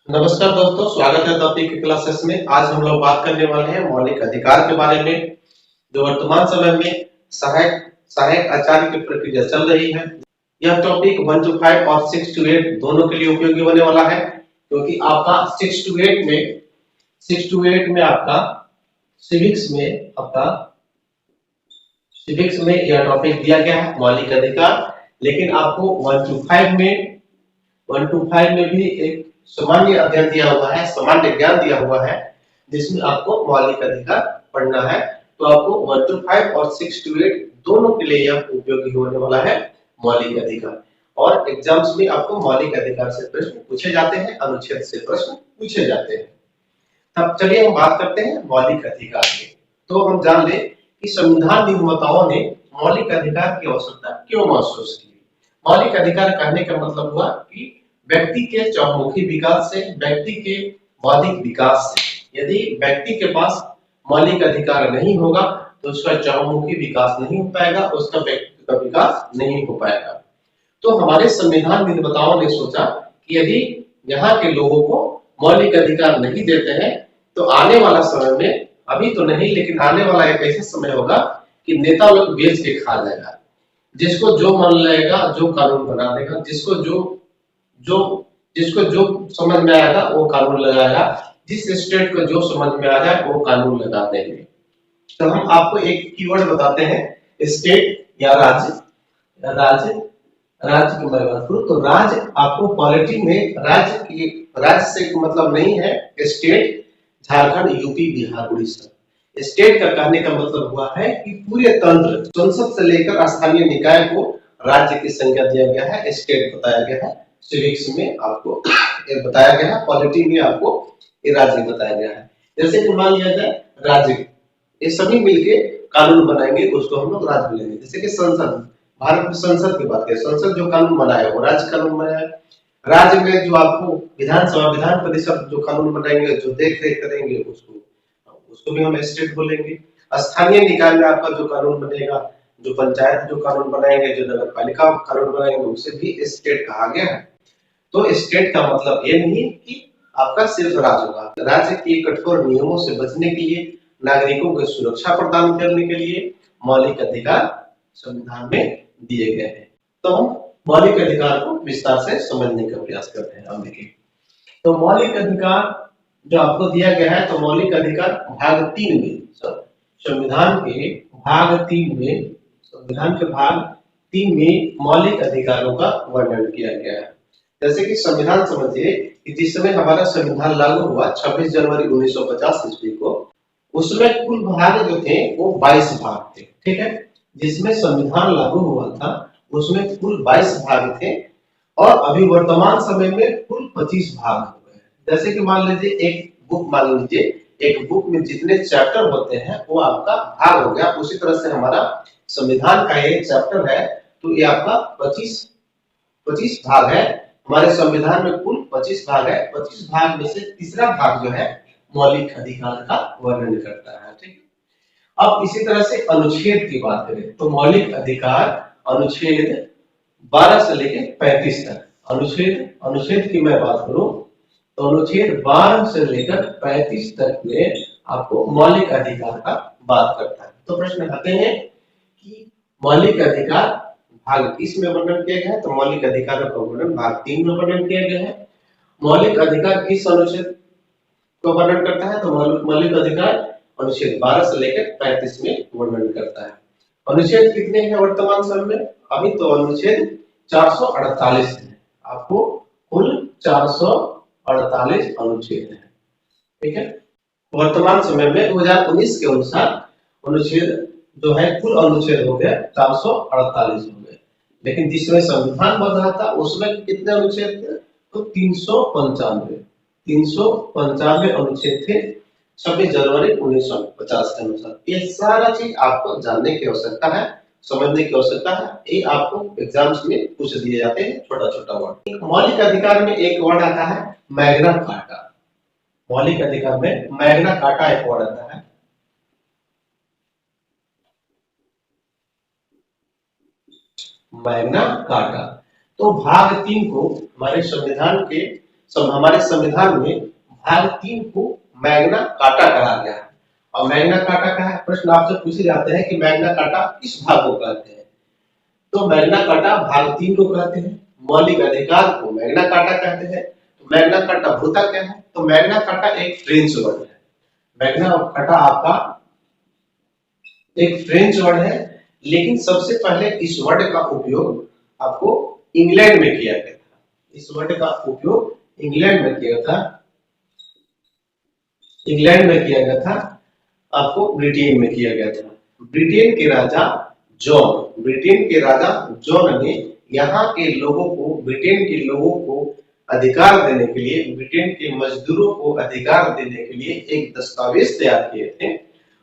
नमस्कार दोस्तों, स्वागत है टॉपिक के क्लासेस में। आज हम लोग बात करने वाले हैं मौलिक अधिकार के बारे में, जो वर्तमान समय में सहायक सहायक आचार्य की प्रक्रिया चल रही है। यह टॉपिक 1 to 5 और 6 to 8 दोनों के लिए उपयोगी होने वाला है, क्योंकि आपका 6 to 8 में आपका सिविक्स में यह टॉपिक दिया गया है मौलिक अधिकार। लेकिन आपको 1 to 5 में भी एक सामान्य अध्ययन दिया हुआ है, सामान्य ज्ञान दिया हुआ है, जिसमें आपको मौलिक अधिकार पढ़ना है। तो आपको 1 to 5 और 6 to 8 दोनों के लिए यह उपयोगी होने वाला है मौलिक अधिकार। और एग्जाम्स में आपको मौलिक अधिकार से प्रश्न पूछे जाते हैं, अनुच्छेद से प्रश्न पूछे जाते हैं। तब चलिए हम बात करते हैं मौलिक अधिकार की। तो हम जान ले कि संविधान निर्माताओं ने मौलिक अधिकार की आवश्यकता क्यों महसूस की। मौलिक अधिकार कहने का मतलब हुआ कि व्यक्ति के चौमुखी विकास से, व्यक्ति के बौद्धिक विकास से। यदि व्यक्ति के पास मौलिक अधिकार नहीं होगा तो उसका चौमुखी विकास नहीं हो पाएगा, उसका व्यक्ति का विकास नहीं हो पाएगा। तो हमारे संविधान निर्माताओं ने सोचा कि यदि यहाँ के लोगों को मौलिक अधिकार नहीं देते हैं तो आने वाला समय में, अभी तो नहीं लेकिन आने वाला एक ऐसा समय होगा कि नेता लोग बेच के खा जाएगा। जिसको जो मन लगेगा जो कानून बना देगा, जिसको जो समझ में आएगा वो कानून लगाएगा, जिस स्टेट को जो समझ में आ जाए वो कानून लगा देंगे। तो हम आपको एक कीवर्ड बताते हैं, स्टेट या राज्य। राज्य की मैं बात करूं तो राज्य आपको पॉलिटी में राज्य से मतलब नहीं है state, Jharkhand, UP, Bihar, Orissa. State का कहने का मतलब हुआ है कि पूरे तंत्र, संसद से लेकर स्थानीय निकाय को राज्य की संज्ञा दिया गया है, स्टेट बताया गया है। सिविक्स में आपको ये बताया गया है, पॉलिटी में आपको ये राज्य बताया गया है। जैसे कि मान लिया जाए राज्य, ये सभी मिलके कानून बनाएंगे, उसको हम लोग राज्य बोलेंगे। जैसे कि संसद, भारत में संसद की बात करें, संसद जो कानून बनाए वो राज्य कानून बनाए। राज्य में जो आपको विधानसभा, विधान परिषद जो कानून बनाएंगे, जो देख रेख करेंगे, उसको उसको भी हम स्टेट बोलेंगे। स्थानीय निकाय में आपका जो कानून बनेगा, जो पंचायत जो कानून बनाएंगे, जो नगर पालिका कानून बनाएंगे, उसे भी स्टेट कहा गया है। तो स्टेट का मतलब ये नहीं कि आपका सिर्फ राज्य होगा। राज्य के कठोर नियमों से बचने के लिए, नागरिकों को सुरक्षा प्रदान करने के लिए मौलिक अधिकार संविधान में दिए गए हैं। तो हम मौलिक अधिकार को विस्तार से समझने का प्रयास करते हैं। हम देखिए, तो मौलिक अधिकार जो आपको दिया गया है, तो मौलिक अधिकार भाग 3 में, संविधान के भाग 3 में मौलिक अधिकारों का वर्णन किया गया है। जैसे कि संविधान समझिए कि जिस समय हमारा संविधान लागू हुआ 26 जनवरी 1950 ईस्वी को, उसमें कुल भाग जो थे वो 22 भाग थे। ठीक है, जिसमें संविधान लागू हुआ था उसमें कुल 22 भाग थे, और अभी वर्तमान समय में कुल 25 भाग हो गए। जैसे कि मान लीजिए एक बुक में जितने चैप्टर होते हैं वो आपका भाग हो गया। उसी तरह से हमारा संविधान का ये चैप्टर है, तो ये आपका 25 भाग है। हमारे संविधान में कुल 25 भाग है। 25 भाग में से तीसरा भाग जो है मौलिक अधिकार का वर्णन करता है। ठीक है, अब इसी तरह से अनुच्छेद की बात करें तो मौलिक अधिकार अनुच्छेद 12 से लेकर 35 तक। अनुच्छेद की मैं बात करूं तो अनुच्छेद 12 से लेकर 35 तक में आपको मौलिक अधिकार का बात करता है। तो प्रश्न आते हैं कि मौलिक अधिकार भाग किस में वर्णन किया गया है, तो मौलिक अधिकारों का वर्णन भाग 3 में वर्णन किया गया है। मौलिक अधिकार किस अनुच्छेद को वर्णन करता है, तो मौलिक अधिकार अनुच्छेद 12 से लेकर 35 में वर्णन करता है। अनुच्छेद कितने हैं वर्तमान समय में? अभी तो अनुच्छेद 448 है। आपको कुल 448 अनुच्छेद है। ठीक है, वर्तमान समय में 2019 के अनुसार अनुच्छेद जो है, कुल अनुच्छेद हो गया 448 हो गए। लेकिन जिस समय संविधान बन रहा था उसमें कितने अनुच्छेद थे, तो 395 अनुच्छेद थे 26 जनवरी 1950 के अनुसार। ये सारा चीज आपको जानने की आवश्यकता है, समझने की आवश्यकता है। ये आपको एग्जाम्स में पूछ दिए जाते हैं, छोटा छोटा वर्ड। मौलिक अधिकार में एक वर्ड आता है मैग्ना कार्टा। मौलिक अधिकार में मैग्ना कार्टा एक वर्ड आता है। Magna carta. तो भाग 3 को, हमारे संविधान के हमारे संविधान में भाग 3 को मैग्ना कार्टा कहा गया है। और मैग्ना कार्टा का प्रश्न आपसे पूछे जाते हैं कि मैग्ना कार्टा किस भाग को कहते हैं। तो मैग्ना कार्टा भाग 3 को कहते हैं। मौलिक अधिकार को मैग्ना कार्टा कहते हैं। तो मैग्ना कार्टा होता क्या है? तो मैग्ना कार्टा एक फ्रेंच वर्ड है। मैग्ना कार्टा आपका एक फ्रेंच वर्ड है, लेकिन सबसे पहले इस वर्ड का उपयोग आपको इंग्लैंड में किया गया था। इस वर्ड का उपयोग इंग्लैंड में किया था, इंग्लैंड में किया गया था, आपको ब्रिटेन में किया गया था। ब्रिटेन के राजा जॉन, ब्रिटेन के राजा जॉन ने यहाँ के लोगों को, ब्रिटेन के लोगों को अधिकार देने के लिए, ब्रिटेन के मजदूरों को अधिकार देने के लिए एक दस्तावेज तैयार किए थे।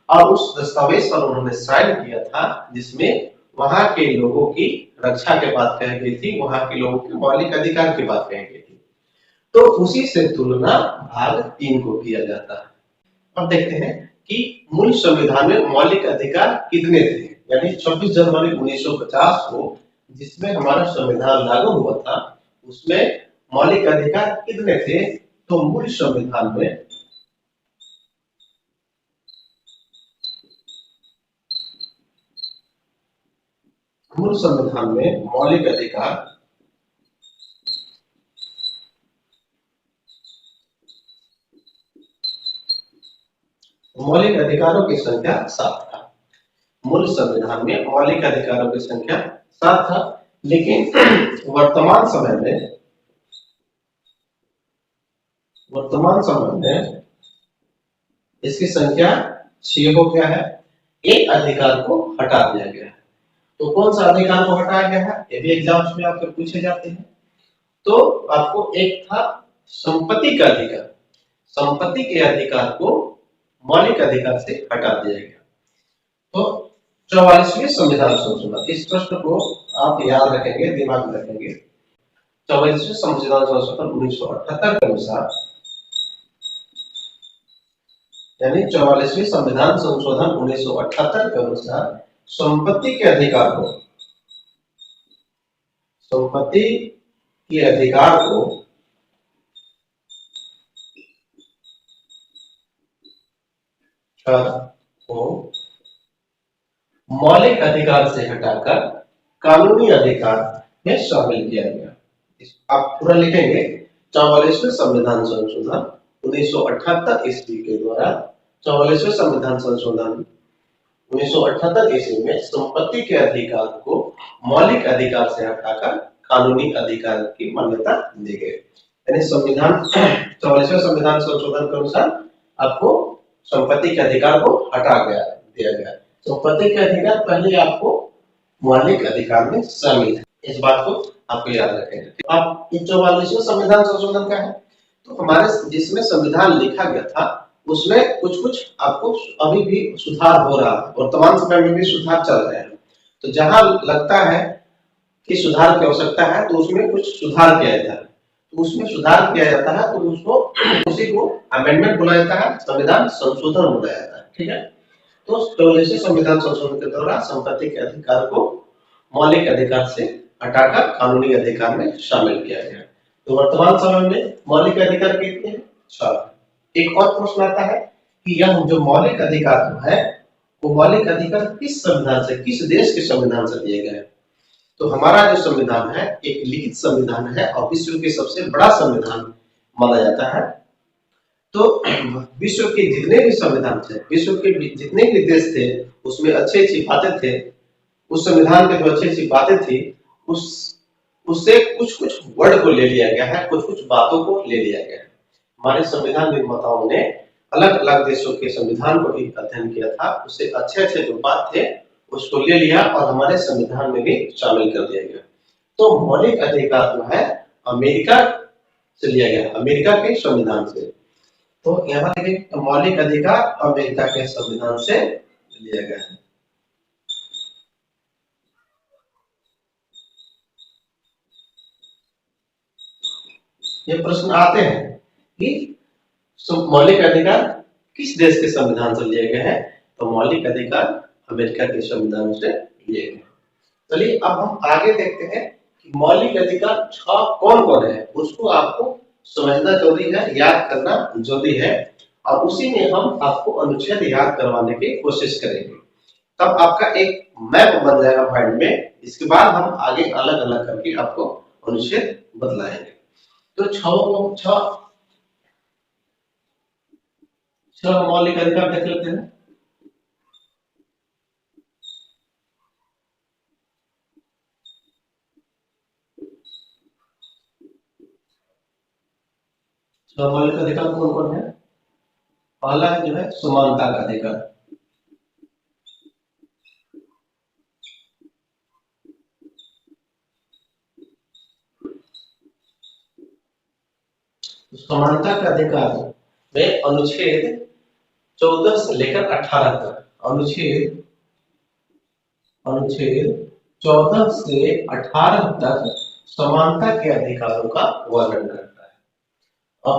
और उस दस्तावेज पर उन्होंने साइन किया था, जिसमें वहां के लोगों की रक्षा के बात कही गई थी, वहां के लोगों के मौलिक अधिकार की बात कही गई थी। तो उसी से तुलना भाग 3 को किया जाता है। अब देखते हैं कि मूल संविधान में मौलिक अधिकार कितने थे। यानी 26 जनवरी 1950 को जिसमें हमारा संविधान लागू हुआ था, उसमें मौलिक अधिकार कितने थे? तो मूल संविधान में मौलिक अधिकार मौलिक अधिकारों की संख्या 7 था। मूल संविधान में मौलिक अधिकारों की संख्या 7 था, लेकिन वर्तमान समय में इसकी संख्या 6 हो गया है। एक अधिकार को हटा दिया गया है। तो कौन सा अधिकार को हटाया गया है? ये भी एग्जाम्स में आपसे पूछे जाते हैं। तो आपको एक था संपत्ति का अधिकार। संपत्ति के अधिकार को मौलिक अधिकार से हटा दिया गया। तो 44वें संविधान संशोधन, इस प्रश्न को आप याद रखेंगे, दिमाग में रखेंगे। 44वें संविधान संशोधन 1978 के अनुसार, यानी 44वें संविधान संशोधन 1978 के अनुसार संपत्ति के अधिकार को मौलिक अधिकार से हटाकर कानूनी अधिकार में शामिल किया गया। आप पूरा लिखेंगे। 44वें संविधान संशोधन 1978 ईस्वी के द्वारा, 44वें संविधान संशोधन 1978 ईस्वी में संपत्ति के अधिकार को मौलिक अधिकार से हटाकर कानूनी अधिकार की मान्यता दी गई। यानी संविधान 44वें संविधान संशोधन के अनुसार आपको संपत्ति के अधिकार को हटा दिया गया। संपत्ति के अधिकार पहले आपको मौलिक अधिकार में शामिल है, इस बात को आपको याद रखेंगे। आप 44वें संविधान संशोधन का है, तो हमारे जिसमें संविधान लिखा गया था उसमें कुछ आपको अभी भी सुधार हो रहा है, वर्तमान समय में भी सुधार चल रहे हैं। तो जहां लगता है कि सुधार की आवश्यकता है तो उसमें कुछ सुधार किया जाता है। तो उसमें सुधार किया जाता है तो उसी को अमेंडमेंट बोला जाता है, संविधान संशोधन बोला जाता है। ठीक है। तो 44वें संविधान संशोधन के दौरान संपत्ति के अधिकार को मौलिक अधिकार से हटाकर कानूनी अधिकार में शामिल किया गया। तो वर्तमान समय में मौलिक अधिकार कितने हैं? 6। एक और प्रश्न आता है कि यह जो मौलिक अधिकार है वो मौलिक अधिकार किस संविधान से, किस देश के संविधान से दिए गए हैं? तो हमारा जो संविधान है एक लिखित संविधान है और विश्व के सबसे बड़ा संविधान माना जाता है। तो विश्व के जितने भी संविधान थे, विश्व के जितने भी देश थे, उसमें अच्छी बातें थे, उस संविधान में जो अच्छी बातें थी उससे कुछ वर्ड को ले लिया गया है, कुछ बातों को ले लिया गया है। हमारे संविधान निर्माताओं ने अलग अलग देशों के संविधान को भी अध्ययन किया था, उससे अच्छे जो बात थे उसको ले लिया और हमारे संविधान में भी शामिल कर दिया गया। तो मौलिक अधिकार जो है अमेरिका से लिया गया, अमेरिका के संविधान से। तो यहाँ देखिए मौलिक अधिकार अमेरिका के संविधान से लिया गया है। ये प्रश्न आते हैं कि मौलिक अधिकार किस देश के संविधान से लिए गए हैं? तो मौलिक अधिकार अमेरिका के संविधान से लिए गए। चलिए अब हम आगे देखते हैं कि मौलिक अधिकार 6 कौन कौन है, उसको आपको समझना जरूरी है, याद करना जरूरी है, और उसी में हम आपको अनुच्छेद याद करवाने की कोशिश करेंगे। तब आपका एक मैप बन जाएगा माइंड में। इसके बाद हम आगे अलग अलग करके आपको अनुच्छेद बदलाएंगे। तो छह मौलिक अधिकार देख लेते हैं। छह मौलिक अधिकार कौन कौन है? पहला है जो है समानता का अधिकार। समानता का अधिकार में अनुच्छेद 14 से लेकर 18 तक, अनुच्छेद अनुच्छेद 14 से 18 तक समानता के अधिकारों का वर्णन करता है। अब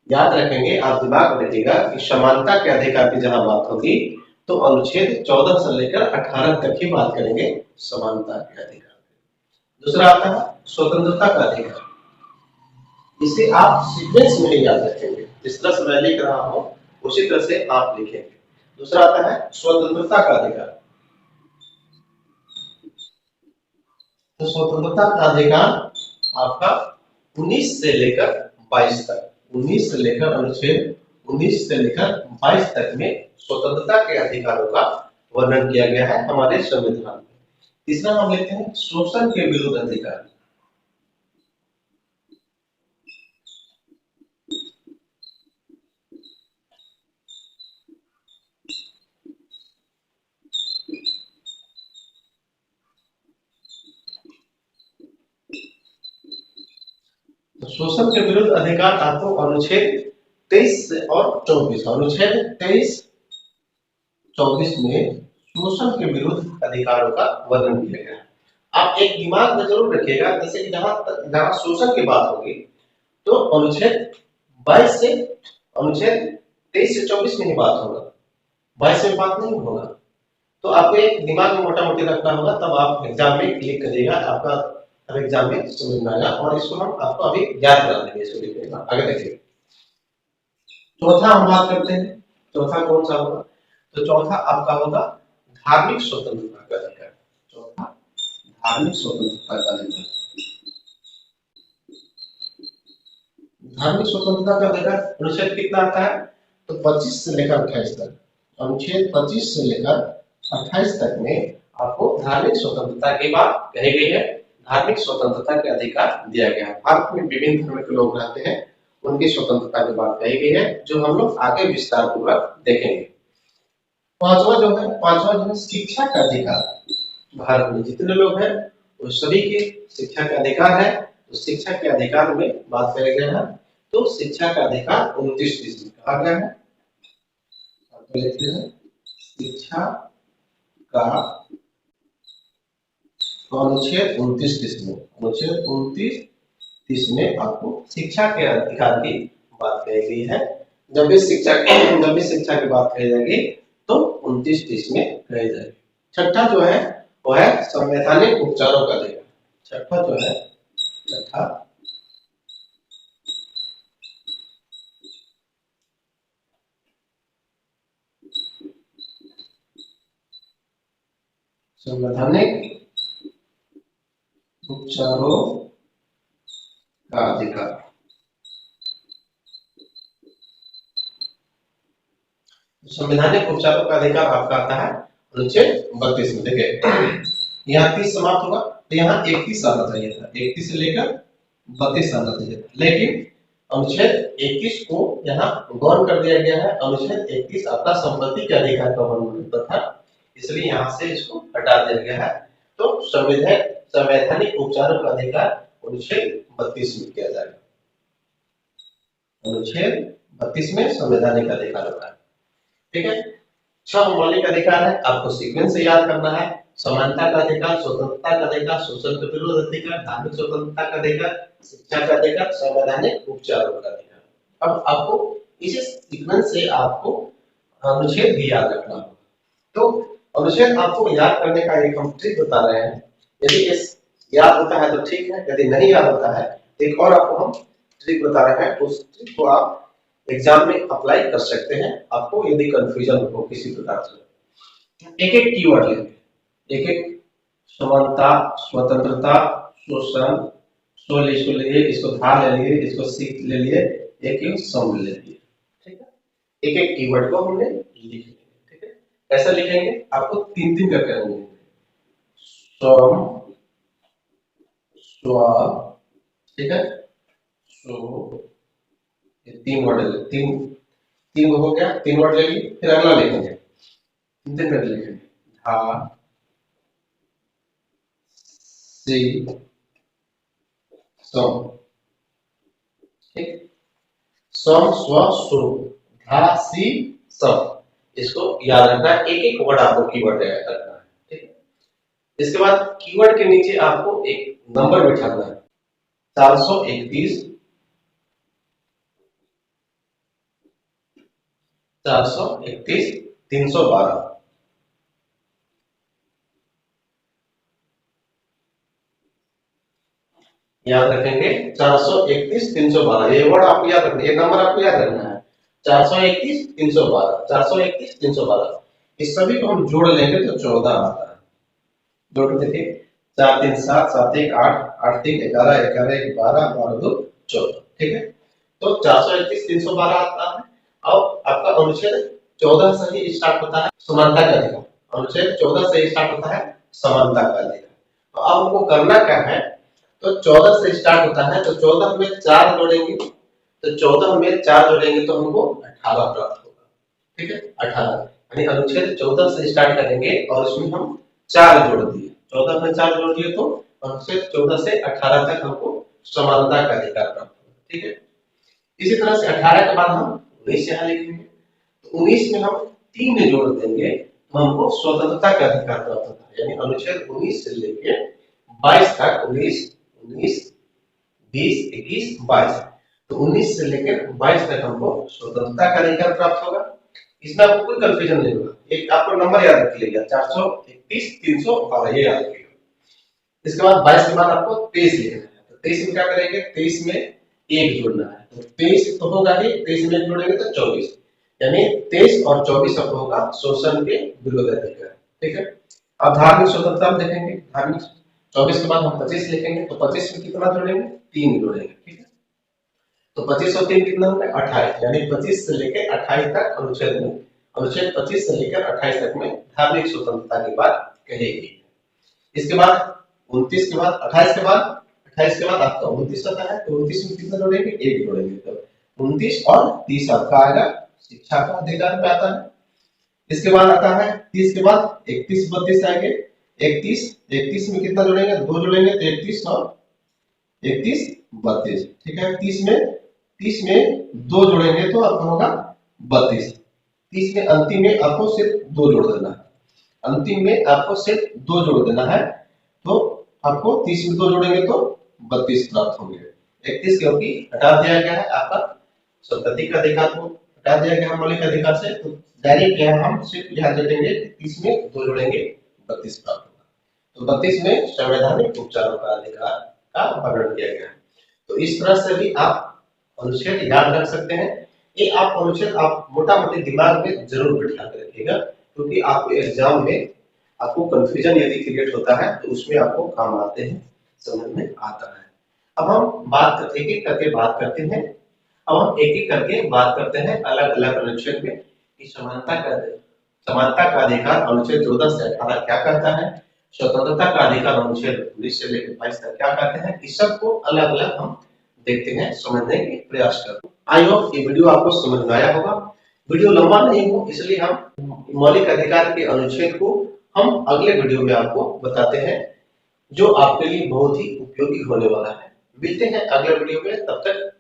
याद रखेंगे, आप दिमाग में रखिएगा कि समानता के अधिकार की जहां बात होगी तो अनुच्छेद 14 से लेकर 18 तक की बात करेंगे समानता के अधिकार। दूसरा आता है स्वतंत्रता का अधिकार। इसे आप सीक्वेंस में याद रखेंगे, जिस तरह से मैं लिख रहा हूं उसी तरह से आप लिखेंगे। दूसरा आता है स्वतंत्रता का अधिकार। तो स्वतंत्रता का अधिकार आपका 19 से लेकर 22 तक, 19 से लेकर अनुच्छेद 19 से लेकर 22 तक में स्वतंत्रता के अधिकारों का वर्णन किया गया है हमारे संविधान में। तीसरा हम लेते हैं शोषण के विरुद्ध अधिकार। शोषण के विरुद्ध अधिकार आपको अनुच्छेद 23 और 24, अनुच्छेद 23 24 में शोषण के विरुद्ध अधिकारों का वर्णन किया गया है। आप एक दिमाग में जरूर रखिएगा, जैसे कि जहां शोषण की बात होगी तो अनुच्छेद 22 से अनुच्छेद 23 से 24 में ही बात होगा, 22 में बात नहीं होगा। तो आपको एक दिमाग में मोटा मोटी रखना होगा, तब आप एग्जाम में क्लिक करिएगा, आपका अब एग्जाम में समझ में आएगा। और इसको हम आपको अभी याद करा देंगे, इसको लिखिएगा। आगे देखिए, चौथा हम बात करते हैं। चौथा कौन सा होगा? तो चौथा आपका होगा धार्मिक स्वतंत्रता का अधिकार। चौथा धार्मिक स्वतंत्रता का अधिकार। धार्मिक स्वतंत्रता का अधिकार अनुच्छेद कितना आता है? तो 25 से लेकर 28 तक, अनुच्छेद 25 से लेकर 28 तक में आपको धार्मिक स्वतंत्रता की बात कही गई है। धार्मिक स्वतंत्रता के अधिकार दिया गया है। भारत में विभिन्न धर्म के लोग रहते हैं, उनकी स्वतंत्रता की बात कही गई है, जो हम लोग आगे विस्तार पूर्वक देखेंगे। पांचवा जो है शिक्षा का अधिकार। भारत में जितने लोग हैं वो सभी के शिक्षा का अधिकार है। तो शिक्षा के अधिकार में बात किया गया है। तो शिक्षा का अधिकार 29 में कहा गया है। शिक्षा का अनुच्छेद 29 में, अनुच्छेद 29 में आपको शिक्षा के अधिकार की बात कही गई है। जब भी शिक्षा की बात कही जाएगी तो 29 में कही जाएगी। छठा जो है वो है संवैधानिक उपचारों का अधिकार। छठा जो है संवैधानिक उपचारों का अधिकार। संवैधानिक उपचारों का अधिकार आपका आता है अनुच्छेद 32 में। देखिए यहाँ 30 समाप्त होगा तो यहाँ 31 आना चाहिए था, 31 से लेकर 32 आना चाहिए था, लेकिन अनुच्छेद 21 को यहाँ गौर कर दिया गया है। अनुच्छेद 21 आपका संपत्ति के अधिकार का वर्णन करता था, इसलिए यहाँ से इसको हटा दिया गया है। तो संवैधानिक उपचारों का अधिकार अनुच्छेद 32 में किया जाएगा। अनुच्छेद 32 में संवैधानिक अधिकार होता है। ठीक है, 6 मौलिक अधिकार है, आपको सीक्वेंस से याद करना है। समानता का अधिकार, स्वतंत्रता का अधिकार, शोषण के विरुद्ध अधिकार, धार्मिक स्वतंत्रता का अधिकार, शिक्षा का अधिकार, संवैधानिक उपचारों का अधिकार। अब आपको इसी सीक्वेंस से आपको अनुच्छेद भी याद रखना होगा। तो अनुच्छेद आपको याद करने का एक हम ट्रिक बता रहे हैं। यदि इस याद होता है तो ठीक है, यदि नहीं याद होता है तो एक और आपको हम ट्रिक बता रहे हैं, उस ट्रिक को आप एग्जाम में अप्लाई कर सकते हैं। आपको यदि कंफ्यूजन हो किसी प्रकार से, एक एक कीवर्ड लेंगे, एक एक समानता, स्वतंत्रता, शोषण, शो इसको ले लिए, इसको था ले लिए, इसको सीख ले लिए, एक एक सम ले लिए, ठीक है। एक एक कीवर्ड को हमने लिख लिया, ठीक है। कैसे लिखेंगे, आपको तीन तीन करके लिखेंगे, सम, स्व, ठीक है, सो, ये तीन वर्ड तीन तीन हो गया, तीन वर्ड ले लिए, फिर अगला लिखेंगे, तीन तीन करके लिखेंगे, धा, सी, सम, ठीक, सम, स्व, सो, धा, सी, सम, इसको याद रखना है। एक एक वर्ड आपको कीवर्ड याद रखना है, ठीक है। इसके बाद कीवर्ड के नीचे आपको एक नंबर बिठाना है, 431, 431, 312, याद रखेंगे 431, 312, ये वर्ड आपको याद रखना है, ये नंबर आपको याद रखना है, 431, 312, 431, 312, इस सभी को हम जोड़ लेंगे तो 14 आता है। जोड़ देखिए, 4 3 7, 7 1 8, 8 3 11, 11 1 12, 12 2 14, ठीक है। तो 431, 312 आता है। अब आपका अनुच्छेद 14 से ही स्टार्ट होता है समानता का अधिकार, अनुच्छेद 14 से स्टार्ट होता है समानता का अधिकार। तो अब हमको करना क्या है, तो 14 से स्टार्ट होता है, तो 14 में 4 जोड़ेंगे, तो 14 में 4 जोड़ेंगे तो हमको 18 प्राप्त होगा, ठीक है, 18, यानी अनुच्छेद 14 से स्टार्ट करेंगे और उसमें हम 4 जोड़ दिए, 14 में 4 जोड़ दिए तो अनुच्छेद 14 से 18 तक हमको समानता का अधिकार प्राप्त होगा, ठीक है। इसी तरह से 18 के बाद हम 19 यहाँ लिखेंगे, तो 19 में हम 3 जोड़ देंगे तो हमको स्वतंत्रता का अधिकार प्राप्त होता है, यानी अनुच्छेद 19 से लेकर 22 तक, 19 19 20 21 22, तो 19 से लेकर 22 तक हमको स्वतंत्रता का अधिकार प्राप्त होगा। इसमें आपको कोई कंफ्यूजन नहीं होगा, एक आपको नंबर याद रख लीजिएगा, 431, 312, ये याद रखिएगा। इसके बाद 22 के बाद आपको 23 लिखना है, तो 23 में क्या करेंगे, 23 में 1 जोड़ना है, तो 23 तो होगा ही, 23 में 1 जोड़ेंगे तो 24, यानी 23 और 24 आपको होगा शोषण के विरोध अधिकार, ठीक है। अब धार्मिक स्वतंत्रता में देखेंगे, धार्मिक 24 के बाद हम 25 लिखेंगे, तो 25 में कितना जोड़ेंगे, 3 जोड़ेंगे, ठीक है। तो 25 और 3 कितना होगा, 28, यानी 25 से लेकर 28 तक अनुच्छेद में, अनुच्छेद 25 से लेकर 28 तक में धार्मिक स्वतंत्रता की बात कहेगी। इसके बाद 29 के बाद 28 के बाद 28 के बाद आपका 29 आता है, तो 29 में कितना जोड़ेंगे, 1 जोड़ेंगे, तो 29 और 30 आपका आएगा शिक्षा का अधिकार पे आता है। इसके बाद आता है 30 के बाद 31 32 आएंगे, 31 में कितना जोड़ेंगे, 2 जोड़ेंगे, तो 31 और 31 32, ठीक है। 30 में 2 जोड़ेंगे तो आपका होगा 32, 30 में अंतिम में आपको सिर्फ 2 जोड़ देना है, अंतिम में आपको सिर्फ 2 जोड़ देना है, तो आपको 30 में 2 जोड़ेंगे तो 32 प्राप्त होंगे। 31 क्योंकि हटा दिया गया है आपका संपत्ति का अधिकार को, हटा दिया गया मौलिक अधिकार से, तो डायरेक्ट यहाँ हम सिर्फ ध्यान देंगे 30 में 2 जोड़ेंगे 32 प्राप्त होगा। तो 32 में संवैधानिक उपचारों का अधिकार का वर्णन किया गया है। तो इस तरह से भी आप अनुच्छेद याद रख सकते हैं। ये आप अनुच्छेद आप मोटा मोटी दिमाग में जरूर बिठा कर रखिएगा, क्योंकि आपको एग्जाम में आपको कंफ्यूजन यदि क्रिएट होता है तो उसमें आपको काम आते हैं, समझ में आता है। अब हम बात करते एक एक करके बात करते हैं, अब हम एक एक करके बात करते हैं अलग अलग अनुच्छेद में कि समानता का अधिकार अनुच्छेद 14 से 18 क्या कहता है, स्वतंत्रता का अधिकार अनुच्छेद 19 से लेकर 22 तक क्या कहते हैं, इस सब को अलग अलग हम देखते हैं, समझने की प्रयास करते हैं। आई होप ये वीडियो आपको समझ में आया होगा। वीडियो लंबा नहीं हो इसलिए हम मौलिक अधिकार के अनुच्छेद को हम अगले वीडियो में आपको बताते हैं, जो आपके लिए बहुत ही उपयोगी होने वाला है। मिलते हैं अगले वीडियो में, तब तक